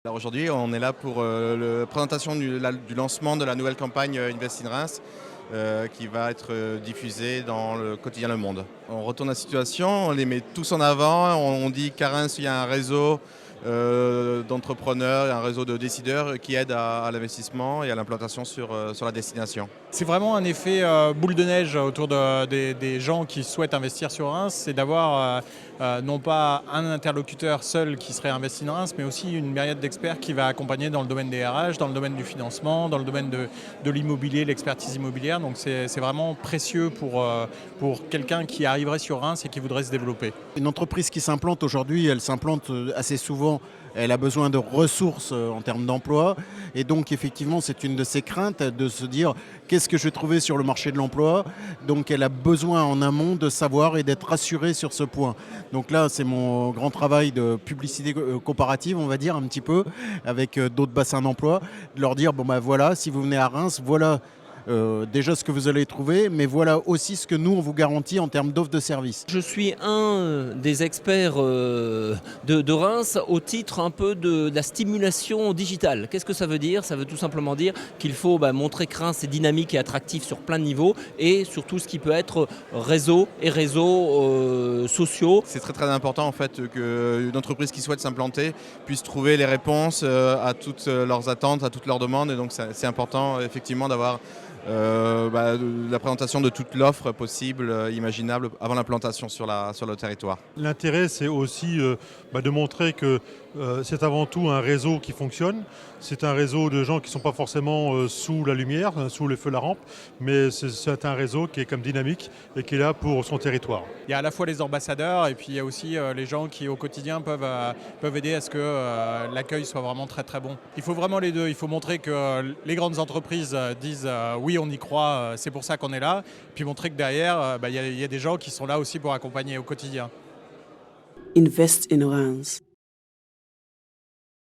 Alors aujourd'hui, on est là pour la présentation du lancement de la nouvelle campagne Invest in Reims qui va être diffusée dans le quotidien Le Monde. On retourne la situation, on les met tous en avant, on dit qu'à Reims, il y a un réseau d'entrepreneurs, un réseau de décideurs qui aident à l'investissement et à l'implantation sur la destination. C'est vraiment un effet boule de neige autour des gens qui souhaitent investir sur Reims, c'est d'avoir non pas un interlocuteur seul qui serait investi dans Reims, mais aussi une myriade d'experts qui va accompagner dans le domaine des RH, dans le domaine du financement, dans le domaine de l'immobilier, l'expertise immobilière. Donc c'est vraiment précieux pour quelqu'un qui arriverait sur Reims et qui voudrait se développer. Une entreprise qui s'implante aujourd'hui, elle s'implante assez souvent, elle a besoin de ressources en termes d'emploi. Et donc effectivement, c'est une de ses craintes de se dire qu'est-ce que je vais trouver sur le marché de l'emploi. Donc elle a besoin en amont de savoir et d'être rassurée sur ce point. Donc là, c'est mon grand travail de publicité comparative, on va dire un petit peu, avec d'autres bassins d'emploi, de leur dire, bon ben voilà, si vous venez à Reims, voilà déjà ce que vous allez trouver, mais voilà aussi ce que nous, on vous garantit en termes d'offres de services. Je suis un des experts de Reims au titre un peu de la stimulation digitale. Qu'est-ce que ça veut dire? Ça veut tout simplement dire qu'il faut montrer que Reims est dynamique et attractif sur plein de niveaux et sur tout ce qui peut être réseau et réseaux sociaux. C'est très très important en fait qu'une entreprise qui souhaite s'implanter puisse trouver les réponses à toutes leurs attentes, à toutes leurs demandes. Et donc c'est important effectivement d'avoir la présentation de toute l'offre possible, imaginable, avant l'implantation sur le territoire. L'intérêt, c'est aussi de montrer que c'est avant tout un réseau qui fonctionne. C'est un réseau de gens qui ne sont pas forcément sous la lumière, sous le feu la rampe, mais c'est un réseau qui est comme dynamique et qui est là pour son territoire. Il y a à la fois les ambassadeurs et puis il y a aussi les gens qui au quotidien peuvent aider à ce que l'accueil soit vraiment très très bon. Il faut vraiment les deux. Il faut montrer que les grandes entreprises disent oui, on y croit, c'est pour ça qu'on est là. Puis montrer que derrière, il y a des gens qui sont là aussi pour accompagner au quotidien. Invest in Reims.